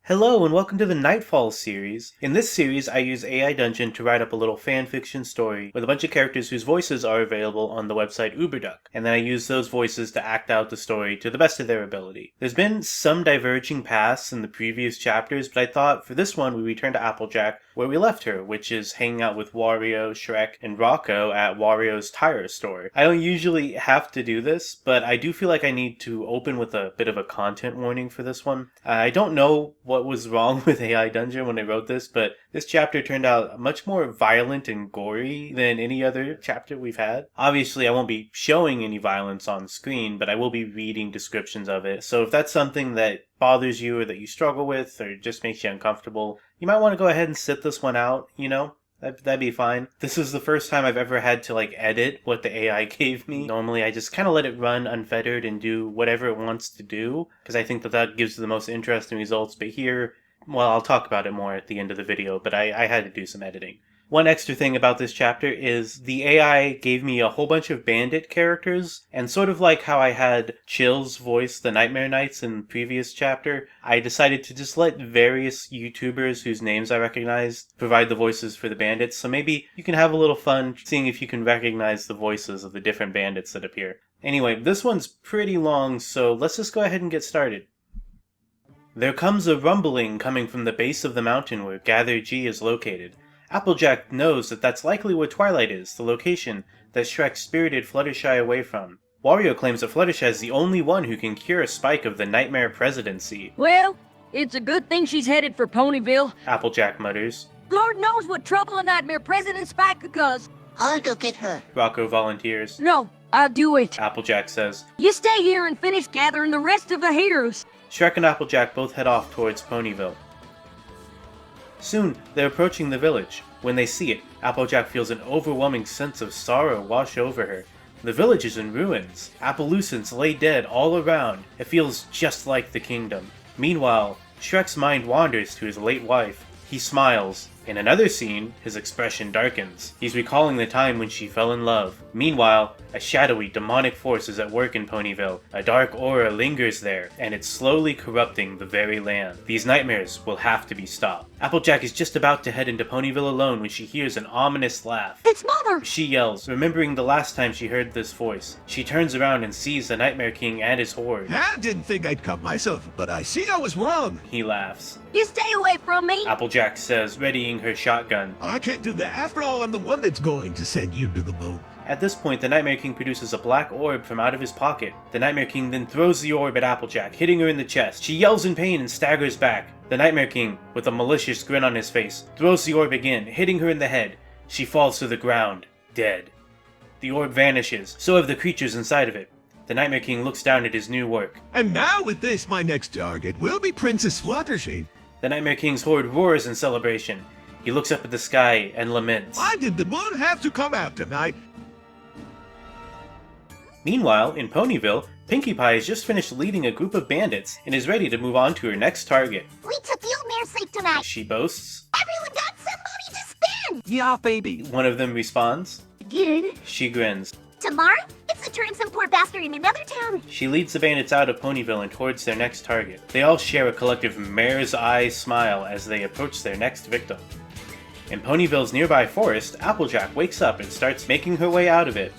Hello and welcome to the Nightfall series. In this series, I use AI Dungeon to write up a little fanfiction story with a bunch of characters whose voices are available on the website Uberduck, and then I use those voices to act out the story to the best of their ability. There's been some diverging paths in the previous chapters, but I thought for this one we return to Applejack where we left her, which is hanging out with Wario, Shrek, and Rocco at Wario's tire store. I don't usually have to do this, but I do feel like I need to open with a bit of a content warning for this one. I don't know what was wrong with AI Dungeon when I wrote this, but this chapter turned out much more violent and gory than any other chapter we've had. Obviously, I won't be showing any violence on screen, but I will be reading descriptions of it. So if that's something that bothers you or that you struggle with or just makes you uncomfortable, you might want to go ahead and sit this one out, That'd be fine. This is the first time I've ever had to edit what the AI gave me. Normally I just kind of let it run unfettered and do whatever it wants to do, because I think that gives the most interesting results. But here, well, I'll talk about it more at the end of the video, but I had to do some editing. One extra thing about this chapter is the AI gave me a whole bunch of bandit characters, and sort of like how I had Chills voice the Nightmare Knights in the previous chapter, I decided to just let various YouTubers whose names I recognized provide the voices for the bandits, so maybe you can have a little fun seeing if you can recognize the voices of the different bandits that appear. Anyway, this one's pretty long, so let's just go ahead and get started. There comes a rumbling coming from the base of the mountain where Gather G is located. Applejack knows that that's likely where Twilight is, the location that Shrek spirited Fluttershy away from. Wario claims that Fluttershy is the only one who can cure a spike of the Nightmare Presidency. Well, it's a good thing she's headed for Ponyville. Applejack mutters. Lord knows what trouble a Nightmare President spike could cause. I'll go get her. Rocco volunteers. No, I'll do it. Applejack says. You stay here and finish gathering the rest of the heroes. Shrek and Applejack both head off towards Ponyville. Soon, they're approaching the village. When they see it, Applejack feels an overwhelming sense of sorrow wash over her. The village is in ruins. Applelucents lay dead all around. It feels just like the kingdom. Meanwhile, Shrek's mind wanders to his late wife. He smiles. In another scene, his expression darkens. He's recalling the time when she fell in love. Meanwhile, a shadowy, demonic force is at work in Ponyville. A dark aura lingers there, and it's slowly corrupting the very land. These nightmares will have to be stopped. Applejack is just about to head into Ponyville alone when she hears an ominous laugh. It's Mother! She yells, remembering the last time she heard this voice. She turns around and sees the Nightmare King and his horde. I didn't think I'd come myself, but I see I was wrong. He laughs. You stay away from me! Applejack says, readying her shotgun. I can't do that. After all, I'm the one that's going to send you to the moon. At this point, the Nightmare King produces a black orb from out of his pocket. The Nightmare King then throws the orb at Applejack, hitting her in the chest. She yells in pain and staggers back. The Nightmare King, with a malicious grin on his face, throws the orb again, hitting her in the head. She falls to the ground, dead. The orb vanishes, so have the creatures inside of it. The Nightmare King looks down at his new work. And now with this, my next target will be Princess Fluttershy. The Nightmare King's horde roars in celebration. He looks up at the sky and laments. Why did the moon have to come out tonight? Meanwhile, in Ponyville, Pinkie Pie has just finished leading a group of bandits and is ready to move on to her next target. We took the old mare safe tonight. She boasts. Everyone got some money to spend. Yeah, baby. One of them responds. Good. She grins. Tomorrow, it's the turn of some poor bastard in another town. She leads the bandits out of Ponyville and towards their next target. They all share a collective Mare's eye smile as they approach their next victim. In Ponyville's nearby forest, Applejack wakes up and starts making her way out of it.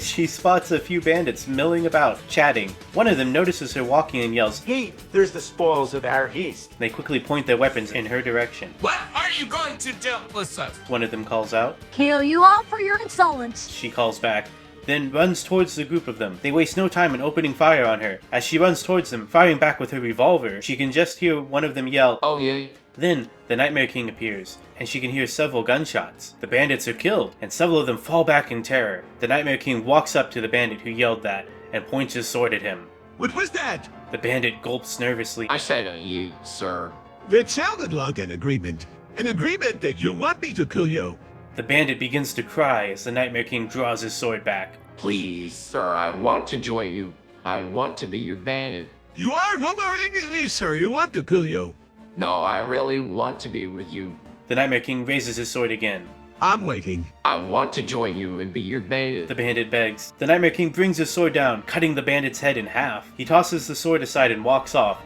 She spots a few bandits milling about, chatting. One of them notices her walking and yells, Hey, there's the spoils of our haste. They quickly point their weapons in her direction. What are you going to do with us? One of them calls out. Kill you all for your insolence. She calls back, then runs towards the group of them. They waste no time in opening fire on her. As she runs towards them, firing back with her revolver, she can just hear one of them yell, Oh yeah. Then, the Nightmare King appears, and she can hear several gunshots. The bandits are killed, and several of them fall back in terror. The Nightmare King walks up to the bandit who yelled that, and points his sword at him. What was that? The bandit gulps nervously. I said you, sir. It sounded like an agreement. An agreement that you want me to kill you. The bandit begins to cry as the Nightmare King draws his sword back. Please, sir, I want to join you. I want to be your bandit. You are hollering at me, sir. You want to kill you. No, I really want to be with you. The Nightmare King raises his sword again. I'm waiting. I want to join you and be your bandit. The bandit begs. The Nightmare King brings his sword down, cutting the bandit's head in half. He tosses the sword aside and walks off.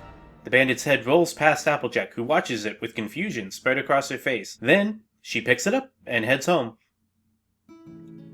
The bandit's head rolls past Applejack, who watches it with confusion spread across her face. Then, she picks it up and heads home.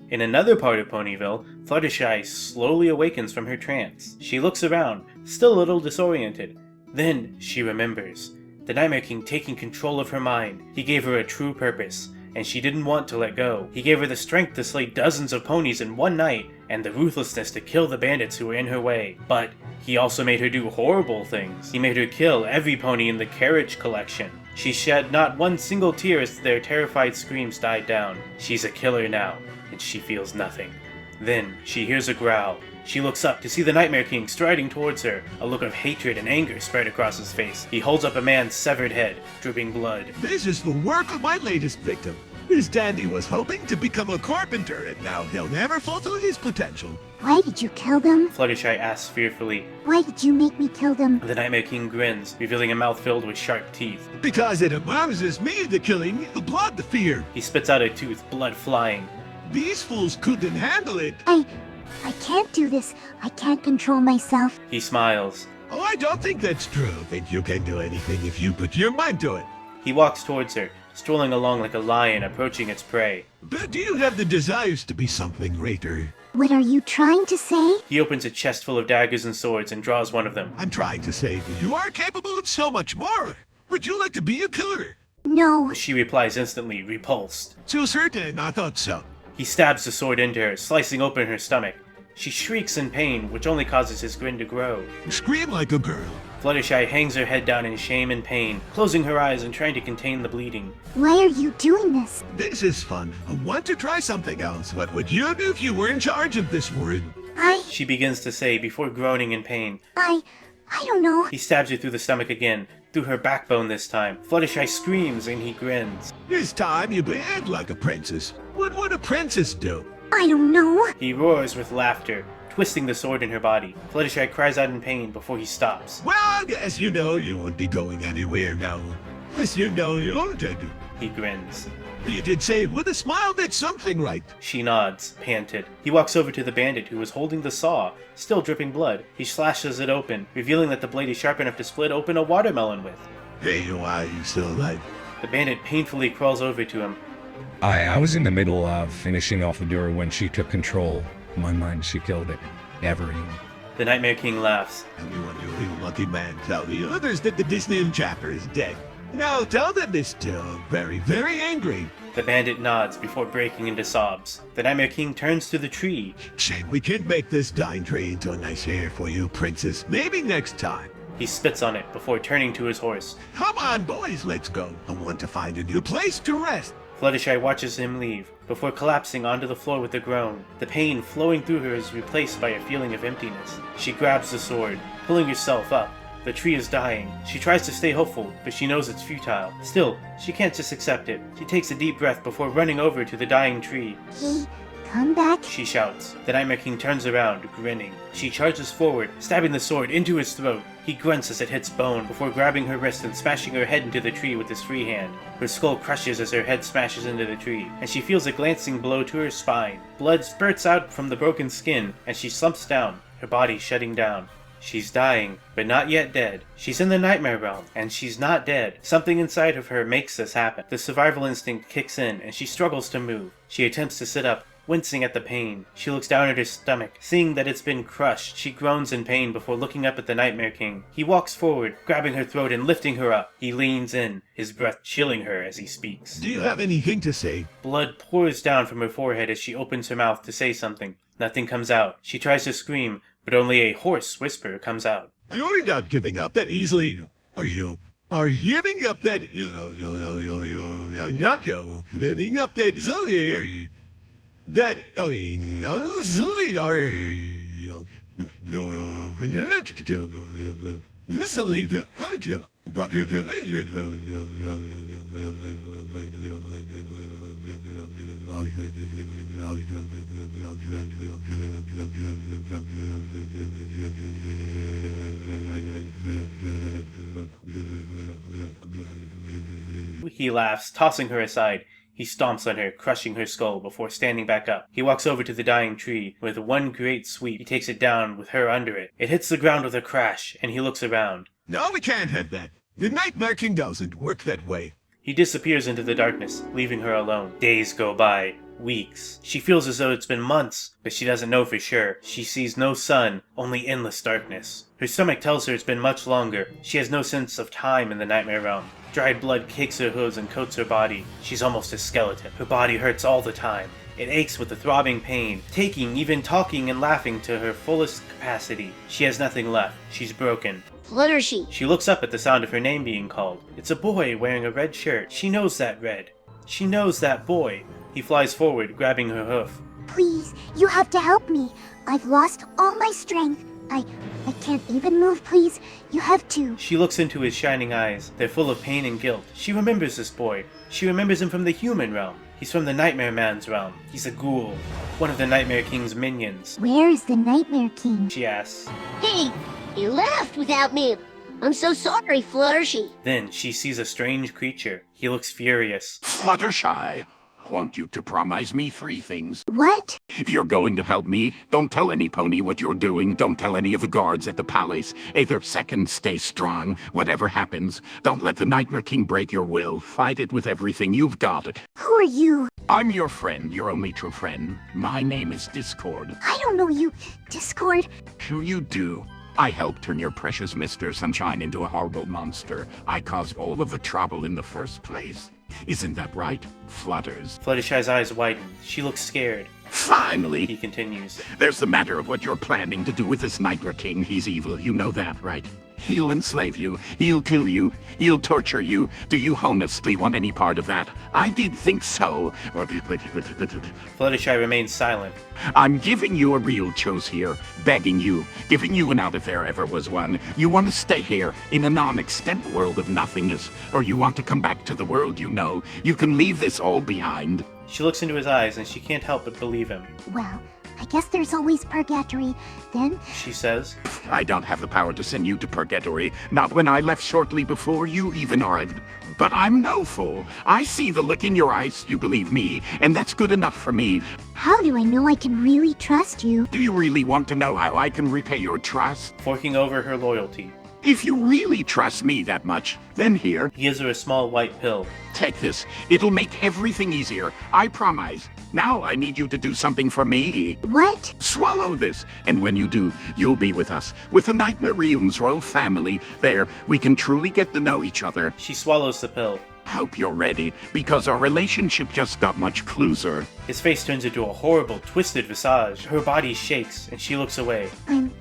In another part of Ponyville, Fluttershy slowly awakens from her trance. She looks around, still a little disoriented. Then, she remembers. The Nightmare King taking control of her mind. He gave her a true purpose, and she didn't want to let go. He gave her the strength to slay dozens of ponies in one night, and the ruthlessness to kill the bandits who were in her way. But he also made her do horrible things. He made her kill every pony in the carriage collection. She shed not one single tear as their terrified screams died down. She's a killer now, and she feels nothing. Then, she hears a growl. She looks up to see the Nightmare King striding towards her, a look of hatred and anger spread across his face. He holds up a man's severed head, dripping blood. This is the work of my latest victim. This dandy was hoping to become a carpenter, and now he'll never fulfill his potential. Why did you kill them? Fluttershy asks fearfully. Why did you make me kill them? The Nightmare King grins, revealing a mouth filled with sharp teeth. Because it amuses me, the killing, the blood, the fear. He spits out a tooth, blood flying. These fools couldn't handle it. I can't do this. I can't control myself. He smiles. Oh, I don't think that's true. I think you can do anything if you put your mind to it. He walks towards her, strolling along like a lion approaching its prey. But do you have the desires to be something greater? What are you trying to say? He opens a chest full of daggers and swords and draws one of them. I'm trying to say that you are capable of so much more. Would you like to be a killer? No. She replies instantly, repulsed. So certain, I thought so. He stabs the sword into her, slicing open her stomach. She shrieks in pain, which only causes his grin to grow. Scream like a girl. Fluttershy hangs her head down in shame and pain, closing her eyes and trying to contain the bleeding. Why are you doing this? This is fun. I want to try something else. What would you do if you were in charge of this world? She begins to say before groaning in pain. I don't know. He stabs her through the stomach again, through her backbone this time. Fluttershy screams and he grins. This time you behave like a princess. What would a princess do? I don't know. He roars with laughter, twisting the sword in her body. Fluttershy cries out in pain before he stops. Well, as you know, you won't be going anywhere now. As you know, you wanted. He grins. You did say with a smile that's something right. She nods, panted. He walks over to the bandit who was holding the saw, still dripping blood. He slashes it open, revealing that the blade is sharp enough to split open a watermelon with. Hey, why are you still alive? The bandit painfully crawls over to him. I was in the middle of finishing off the door when she took control. In my mind, she killed it. Everyone. The Nightmare King laughs. Everyone, you lucky man, tell the others that the Disneyland chapter is dead. Now tell them they're still very, very angry. The bandit nods before breaking into sobs. The Nightmare King turns to the tree. Shame we can't make this dying tree into a nice hair for you, princess. Maybe next time. He spits on it before turning to his horse. Come on, boys, let's go. I want to find a new place to rest. Fluttershy watches him leave, before collapsing onto the floor with a groan. The pain flowing through her is replaced by a feeling of emptiness. She grabs the sword, pulling herself up. The tree is dying. She tries to stay hopeful, but she knows it's futile. Still, she can't just accept it. She takes a deep breath before running over to the dying tree. He come back? She shouts. The Nightmare King turns around, grinning. She charges forward, stabbing the sword into his throat. He grunts as it hits bone, before grabbing her wrist and smashing her head into the tree with his free hand. Her skull crushes as her head smashes into the tree, and she feels a glancing blow to her spine. Blood spurts out from the broken skin, and she slumps down, her body shutting down. She's dying, but not yet dead. She's in the nightmare realm, and she's not dead. Something inside of her makes this happen. The survival instinct kicks in, and she struggles to move. She attempts to sit up, wincing at the pain. She looks down at her stomach, seeing that it's been crushed. She groans in pain before looking up at the Nightmare King. He walks forward, grabbing her throat and lifting her up. He leans in, his breath chilling her as he speaks. Do you have anything to say? Blood pours down from her forehead as she opens her mouth to say something. Nothing comes out. She tries to scream, but only a hoarse whisper comes out. You're not giving up that easily. Are you? Are you giving up that? Not you. Giving up that easily. That easily are you? He laughs, tossing her aside. He stomps on her, crushing her skull before standing back up. He walks over to the dying tree. With one great sweep, he takes it down with her under it. It hits the ground with a crash, and he looks around. No, we can't have that. The Nightmare King doesn't work that way. He disappears into the darkness, leaving her alone. Days go by. Weeks. She feels as though it's been months, but she doesn't know for sure. She sees no sun, only endless darkness. Her stomach tells her it's been much longer. She has no sense of time in the nightmare realm. Dried blood cakes her hooves and coats her body. She's almost a skeleton. Her body hurts all the time. It aches with a throbbing pain, taking, even talking and laughing to her fullest capacity. She has nothing left. She's broken. Fluttershy. She looks up at the sound of her name being called. It's a boy wearing a red shirt. She knows that red. She knows that boy. He flies forward, grabbing her hoof. Please, you have to help me. I've lost all my strength. I can't even move, please. You have to. She looks into his shining eyes. They're full of pain and guilt. She remembers this boy. She remembers him from the human realm. He's from the Nightmare Man's realm. He's a ghoul. One of the Nightmare King's minions. Where is the Nightmare King? She asks. Hey, you left without me. I'm so sorry, Fluttershy. Then she sees a strange creature. He looks furious. Fluttershy, I want you to promise me 3 things. What? If you're going to help me, don't tell any pony what you're doing. Don't tell any of the guards at the palace. Either second, stay strong. Whatever happens, don't let the Nightmare King break your will. Fight it with everything you've got. Who are you? I'm your friend, your only true friend. My name is Discord. I don't know you. Discord? Sure you do. I helped turn your precious Mr. Sunshine into a horrible monster. I caused all of the trouble in the first place. Isn't that right, Flutters? Fluttershy's eyes widen. She looks scared. Finally! He continues. There's the matter of what you're planning to do with this Nightmare King. He's evil, you know that, right? He'll enslave you, he'll kill you, he'll torture you. Do you honestly want any part of that? I did think so. Fluttershy remains silent. I'm giving you a real choice here, begging you, giving you an out if there ever was one. You want to stay here in a non-extent world of nothingness, or you want to come back to the world you know. You can leave this all behind. She looks into his eyes and she can't help but believe him. Well, I guess there's always purgatory, then. She says. I don't have the power to send you to purgatory, not when I left shortly before you even arrived. But I'm no fool. I see the look in your eyes, you believe me, and that's good enough for me. How do I know I can really trust you? Do you really want to know how I can repay your trust? Forking over her loyalty. If you really trust me that much, then here. He gives her a small white pill. Take this. It'll make everything easier. I promise. Now I need you to do something for me. What? Swallow this, and when you do, you'll be with us. With the Nightmare Realm's royal family. There, we can truly get to know each other. She swallows the pill. Hope you're ready, because our relationship just got much closer. His face turns into a horrible, twisted visage. Her body shakes, and she looks away. I'm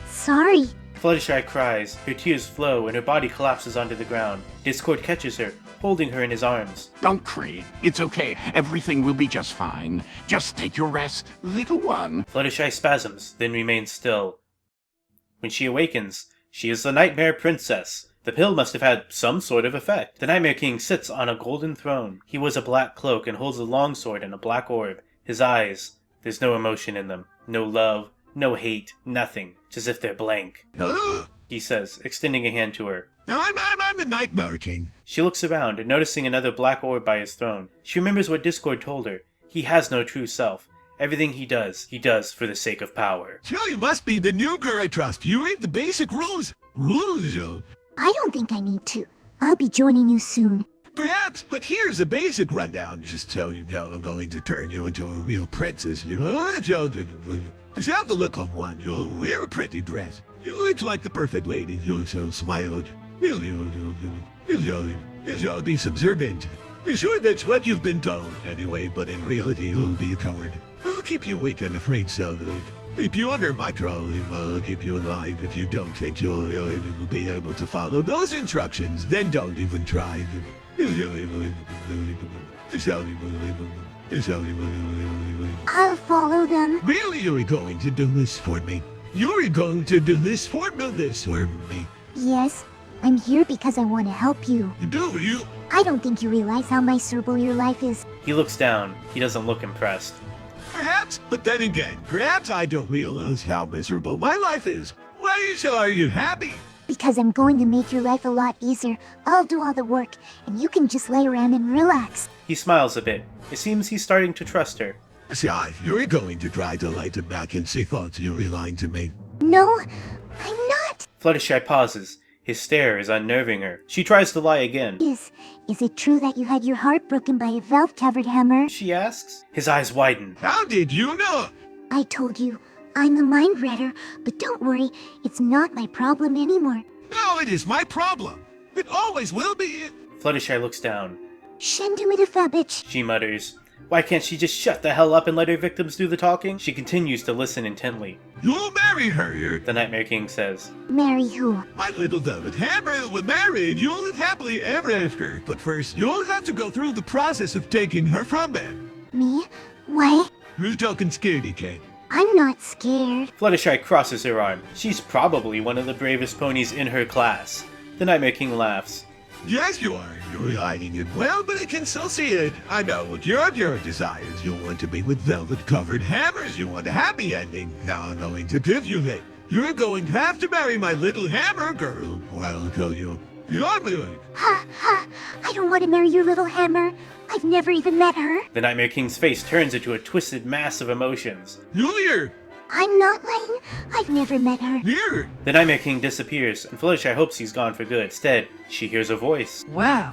sorry. Fluttershy cries, her tears flow, and her body collapses onto the ground. Discord catches her, holding her in his arms. Don't cry. It's okay. Everything will be just fine. Just take your rest, little one. Fluttershy spasms, then remains still. When she awakens, she is the Nightmare Princess. The pill must have had some sort of effect. The Nightmare King sits on a golden throne. He wears a black cloak and holds a longsword and a black orb. His eyes, there's no emotion in them. No love, no hate, nothing. It's as if they're blank. Hello? He says, extending a hand to her. Now, I'm the Nightmare King. She looks around, noticing another black orb by his throne. She remembers what Discord told her. He has no true self. Everything he does for the sake of power. So you must be the new girl I trust. You read the basic rules. Rules. I don't think I need to. I'll be joining you soon. Perhaps, but here's a basic rundown. Just tell you how I'm going to turn you into a real princess. You know, just have the look of one. You'll wear a pretty dress. You look like the perfect lady. You'll so smile. You'll be subservient. Be sure that's what you've been told anyway, but in reality you'll be a coward. I'll keep you weak and afraid, so keep you under my control. I'll keep you alive. If you don't think you'll be able to follow those instructions, then don't even try. I'll follow them. Really, you're going to do this for me? You're going to do this for me? Yes, I'm here because I want to help you. Do you? I don't think you realize how miserable your life is. He looks down. He doesn't look impressed. Perhaps, but then again, perhaps I don't realize how miserable my life is. Why so are you happy? Because I'm going to make your life a lot easier. I'll do all the work, and you can just lay around and relax. He smiles a bit. It seems he's starting to trust her. See, you're going to try to light him back and say thoughts you're lying to me. No, I'm not. Fluttershy pauses. His stare is unnerving her. She tries to lie again. Is it true that you had your heart broken by a velvet-covered hammer? She asks. His eyes widen. How did you know? I told you, I'm the mind reader, but don't worry, it's not my problem anymore. No, it is my problem. It always will be. Fluttershy looks down. Shendumitafabich. She mutters. Why can't she just shut the hell up and let her victims do the talking? She continues to listen intently. You'll marry her. The Nightmare King says. Marry who? My little velvet hammer will marry and you'll live happily ever after. But first, you'll have to go through the process of taking her from him. Me? Why? Who's talking scaredy cat? I'm not scared. Fluttershy crosses her arm. She's probably one of the bravest ponies in her class. The Nightmare King laughs. Yes, you are. You're hiding it well, but I can still see it. I know what your desires. You want to be with velvet-covered hammers. You want a happy ending. Now I'm going to give you that. You're going to have to marry my little hammer girl, or I'll tell you. You're doing. Ha ha! I don't want to marry your little hammer. I've never even met her. The Nightmare King's face turns into a twisted mass of emotions. You're I'm not lying. I've never met her. here. The Nightmare King disappears, and Fluttershy hopes he's gone for good. Instead, she hears a voice. Well,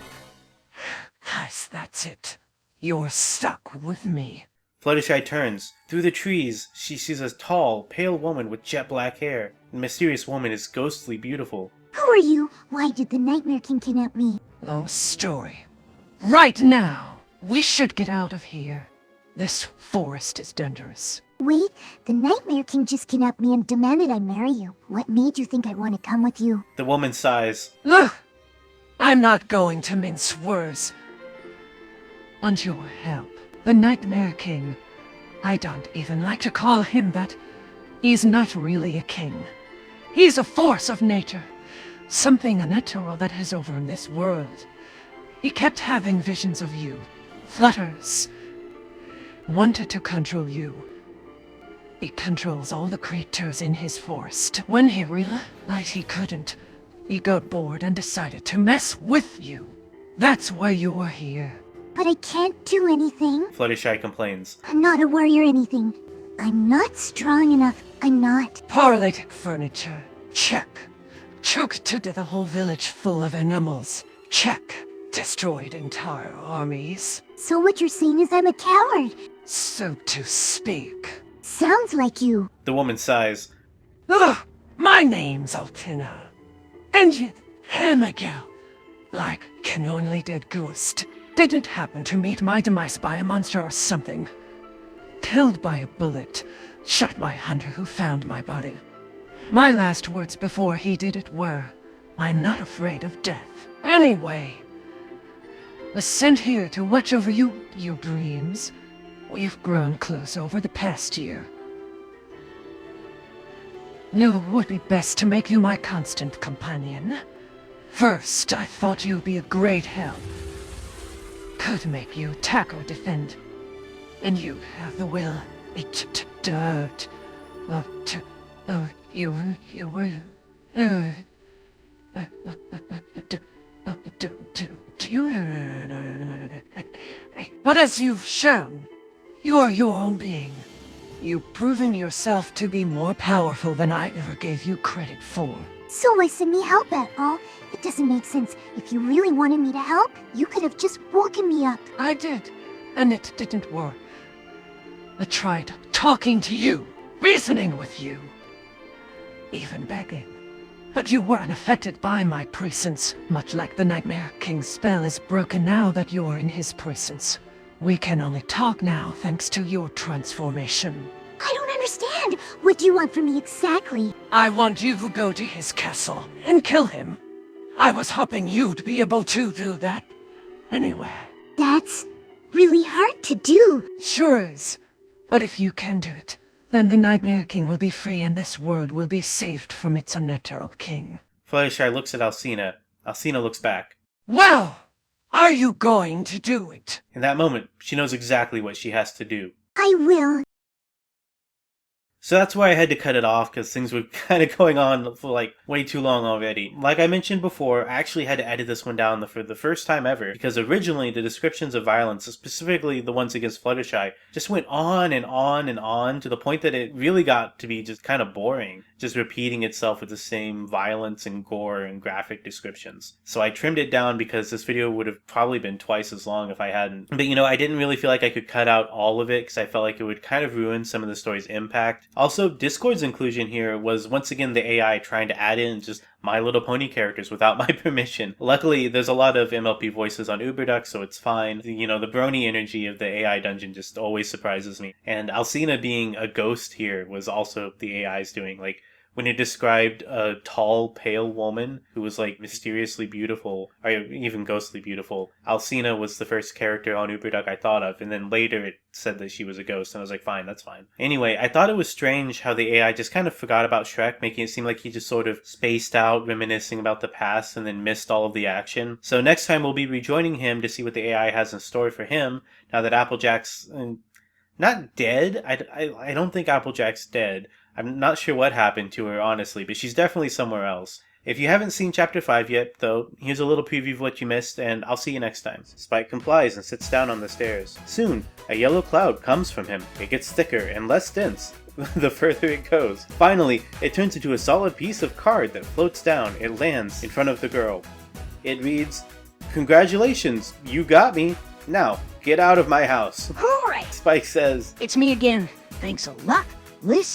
guys, that's it. You're stuck with me. Fluttershy turns. Through the trees, she sees a tall, pale woman with jet black hair. The mysterious woman is ghostly beautiful. Who are you? Why did the Nightmare King kidnap me? Long story. Right now, we should get out of here. This forest is dangerous. Wait, the Nightmare King just kidnapped me and demanded I marry you. What made you think I'd want to come with you? The woman sighs. Look, I'm not going to mince words. Want your help. The Nightmare King. I don't even like to call him that. He's not really a king. He's a force of nature. Something unnatural that has overrun this world. He kept having visions of you. Flutters. Wanted to control you. He controls all the creatures in his forest. When he realized he couldn't, he got bored and decided to mess with you. That's why you're here. But I can't do anything. Fluttershy complains. I'm not a warrior or anything. I'm not strong enough. I'm not. Paralytic furniture. Check. Choked to death a whole village full of animals. Check. Destroyed entire armies. So what you're saying is I'm a coward. So to speak. Sounds like you. The woman sighs. Ugh, my name's Altina. And yet, Hamagal, like can only dead ghost, didn't happen to meet my demise by a monster or something. Killed by a bullet, shot by a hunter who found my body. My last words before he did it were, I'm not afraid of death. Anyway, was sent here to watch over your dreams. We've grown close over the past year. Knew it would be best to make you my constant companion. First, I thought you'd be a great help. Could make you attack or defend. And you have the will. But as you've shown, you're your own being. You've proven yourself to be more powerful than I ever gave you credit for. So why send me help at all? It doesn't make sense. If you really wanted me to help, you could have just woken me up. I did, and it didn't work. I tried talking to you, reasoning with you, even begging. But you weren't affected by my presence, much like the Nightmare King's spell is broken now that you're in his presence. We can only talk now thanks to your transformation. I don't understand. What do you want from me exactly? I want you to go to his castle and kill him. I was hoping you'd be able to do that. Anyway. That's really hard to do. Sure is. But if you can do it, then the Nightmare King will be free and this world will be saved from its unnatural king. Fluttershy looks at Alcina. Alcina looks back. Well, are you going to do it? In that moment, she knows exactly what she has to do. I will. So that's why I had to cut it off, because things were kind of going on for like way too long already. Like I mentioned before, I actually had to edit this one down for the first time ever, because originally the descriptions of violence, specifically the ones against Fluttershy, just went on and on and on to the point that it really got to be just kind of boring, just repeating itself with the same violence and gore and graphic descriptions. So I trimmed it down because this video would have probably been twice as long if I hadn't. But you know, I didn't really feel like I could cut out all of it because I felt like it would kind of ruin some of the story's impact. Also, Discord's inclusion here was once again the AI trying to add in just My Little Pony characters without my permission. Luckily, there's a lot of MLP voices on UberDuck, so it's fine. You know, the brony energy of the AI dungeon just always surprises me. And Alcina being a ghost here was also the AI's doing. Like, when it described a tall, pale woman who was like mysteriously beautiful, or even ghostly beautiful, Alcina was the first character on UberDuck I thought of, and then later it said that she was a ghost, and I was like, fine, that's fine. Anyway, I thought it was strange how the AI just kind of forgot about Shrek, making it seem like he just sort of spaced out, reminiscing about the past, and then missed all of the action. So next time we'll be rejoining him to see what the AI has in store for him, now that Applejack's not dead. I don't think Applejack's dead. I'm not sure what happened to her, honestly, but she's definitely somewhere else. If you haven't seen Chapter 5 yet, though, here's a little preview of what you missed, and I'll see you next time. Spike complies and sits down on the stairs. Soon, a yellow cloud comes from him. It gets thicker and less dense the further it goes. Finally, it turns into a solid piece of card that floats down. It lands in front of the girl. It reads, "Congratulations, you got me. Now, get out of my house." Hooray! Spike says, It's me again. Thanks a lot. Listen.